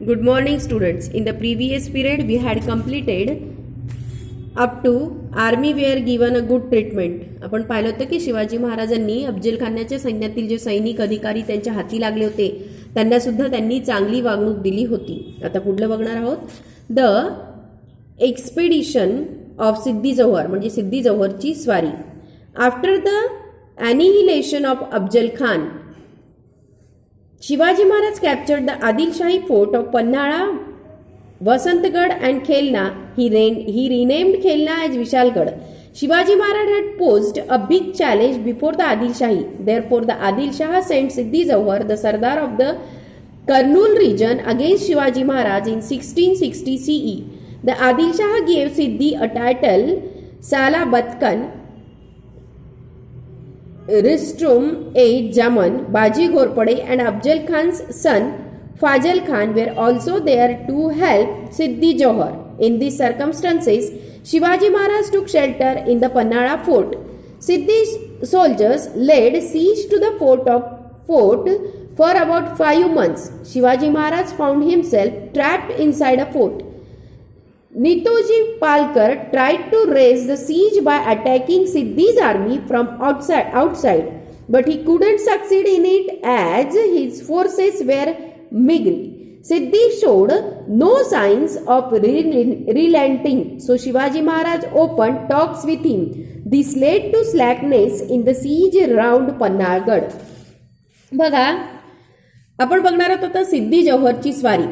Good morning students. In the previous period we had completed up to army were given a good treatment. आपण पाहिलं होतं की शिवाजी महाराजांनी अफजल खानाच्या सैन्यातील जे सैनिक अधिकारी त्यांच्या हाती लागले होते त्यांना सुद्धा त्यांनी चांगली वागणूक दिली होती. आता पुढलं बघणार आहोत. The expedition of Siddi Jauhar म्हणजे सिद्दी जौहरची स्वारी. After the annihilation of Afzal Khan, Shivaji Maharaj captured the Adil Shahi fort of Pannala, Vasantgarh and Khelna. He renamed Khelna as Vishalgarh. Shivaji Maharaj had posed a big challenge before the Adil Shahi. Therefore, the Adil Shah sent Siddhi Jauhar, the Sardar of the Kurnool region, against Shivaji Maharaj in 1660 CE. The Adil Shah gave Siddhi a title, Salabat Ristum A. Jaman, Baji Ghorpade and Afzal Khan's son Fazal Khan were also there to help Siddhi Jauhar. In these circumstances, Shivaji Maharaj took shelter in the Pannala fort. Siddhi's soldiers laid siege to the fort for about 5 months. Shivaji Maharaj found himself trapped inside a fort. Nitoji Palkar tried to raise the siege by attacking Siddhi's army from outside, but he couldn't succeed in it as his forces were meager. Siddhi showed no signs of relenting, so Shivaji Maharaj opened talks with him. This led to slackness in the siege around Pannalgarh. बघा, आपण बघणार आहोत आता सिद्धी जौहरची स्वारी.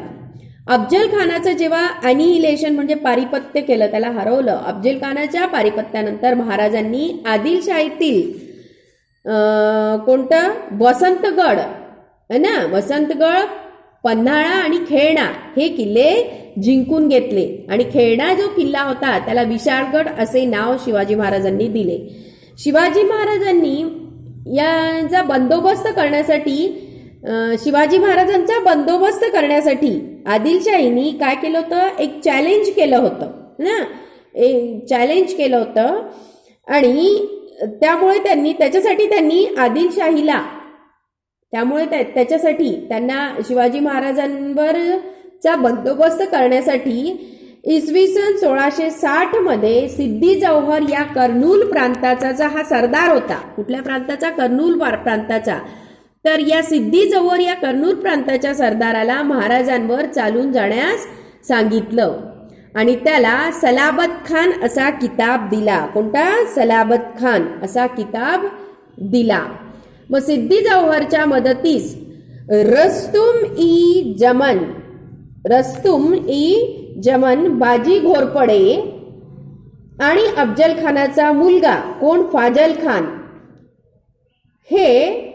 अफजल खानाचं जेव्हा अॅनिहिलेशन म्हणजे पारिपत्य केलं, त्याला हरवलं. अफजल खानाच्या पारिपत्यानंतर महाराजांनी आदिलशाहीतील कोणतं वसंतगड है ना, वसंतगड, पन्हाळा आणि खेळणा हे किल्ले जिंकून घेतले आणि खेळणा जो किल्ला होता त्याला विशाळगड असे नाव शिवाजी महाराजांनी दिले. शिवाजी महाराजांनी यांचा बंदोबस्त करण्यासाठी शिवाजी महाराजांचा बंदोबस्त करण्यासाठी आदिलशाहीनी काय केलं होतं, एक चॅलेंज केलं होतं ना, एक चॅलेंज केलं होतं आणि त्यामुळे त्यांनी आदिलशाहीला त्यांना शिवाजी महाराजांवरचा बंदोबस्त करण्यासाठी इसवी सन 1660 मध्ये सिद्धी जौहर या कर्नूल प्रांताचा हा सरदार होता. कुठल्या प्रांताचा? कर्नूल प्रांताचा. तर या सिद्धी जौहर या कर्नूल प्रांताच्या सरदाराला महाराजांवर चालून जाण्यास सांगितलं आणि त्याला सलाबत खान असा किताब दिला. कोणता? सलाबत खान असा किताब दिला. मग सिद्धी जौहरच्या मदतीस रस्तुम ई जमन, बाजी घोरपडे आणि अफजल खानाचा मुलगा कोण? फाजल खान हे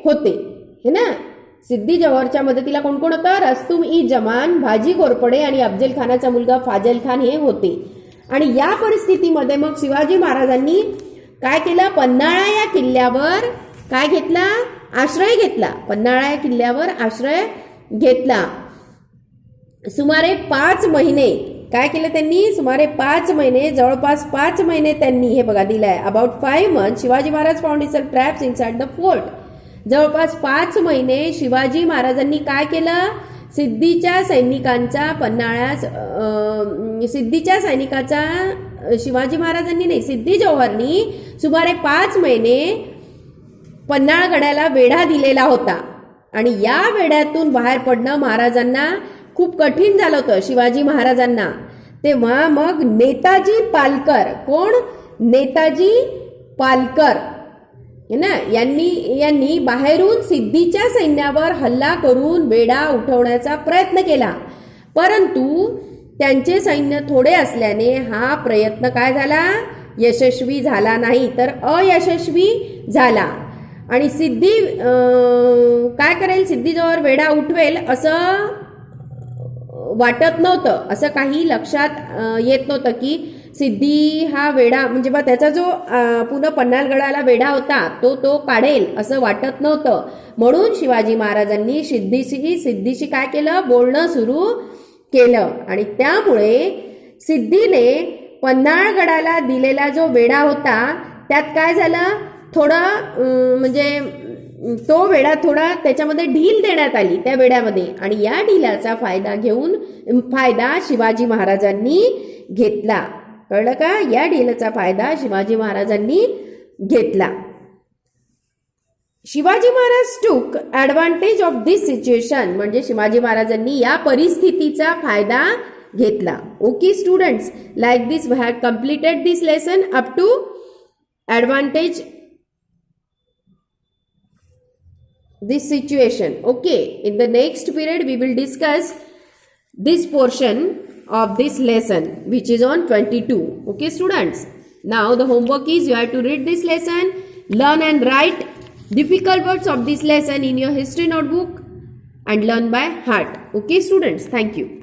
होते है ना. सिद्धी जौहरच्या मदतीला कोण कोण होतं? रस्तुम ई जमान, बाजी घोरपडे आणि अफजल खानाचा मुलगा फाजल खान हे होते. आणि या परिस्थितीमध्ये मग शिवाजी महाराजांनी काय केलं? पन्हाळा या किल्ल्यावर काय घेतला? आश्रय घेतला. पन्हाळा या किल्ल्यावर आश्रय घेतला. सुमारे 5 महिने काय केलं त्यांनी? सुमारे 5 महिने, जवळपास 5 महिने त्यांनी हे बघा दिलाय. About 5 months Shivaji Maharaj found himself trapped inside the fort. जवळपास 5 महिने शिवाजी महाराजांनी काय केलं? सिद्धीच्या सैनिकांचा शिवाजी महाराजांनी नाही, सिद्धी जौहरनी सुमारे 5 महिने पन्हाळगडाला वेढा दिलेला होता आणि या वेढ्यातून बाहेर पडणं महाराजांना खूप कठीण झालं होतं शिवाजी महाराजांना. तेव्हा मग नेताजी पालकर, कोण? नेताजी पालकर ना, यांनी बाहेरून सिद्धीच्या सैन्यावर हल्ला करून वेढा उठवण्याचा प्रयत्न केला, परंतु त्यांचे सैन्य थोडे असल्याने हा प्रयत्न काय झाला? यशस्वी झाला नाही, तर अयशस्वी झाला. आणि सिद्धी काय करेल? सिद्धी जौहर वेढा उठवेल असं वाटत नव्हतं, असं काही लक्षात येत नव्हतं की सिद्धी हा वेढा म्हणजे बा त्याचा जो पुन्हा पन्हाळगडाला वेढा होता तो काढेल असं वाटत नव्हतं. म्हणून शिवाजी महाराजांनी सिद्धीशी काय केलं? बोलणं सुरू केलं आणि त्यामुळे सिद्धीने पन्हाळगडाला दिलेला जो वेढा होता त्यात काय झालं? थोडं म्हणजे तो वेढा थोडा त्याच्यामध्ये ढील देण्यात आली त्या वेढ्यामध्ये, आणि या ढिलाचा फायदा शिवाजी महाराजांनी घेतला. कळलं का? या ढिलाचा फायदा शिवाजी महाराजांनी घेतला. शिवाजी महाराज टूक ॲडव्हान्टेज ऑफ दिस सिच्युएशन, म्हणजे शिवाजी महाराजांनी या परिस्थितीचा फायदा घेतला. Okay students, like this we have completed this lesson up to advantage this situation. Okay, in the next period we will discuss this portion of this lesson which is on 22. Okay students, now the homework is you have to read this lesson, learn and write difficult words of this lesson in your history notebook and learn by heart. Okay students, thank you.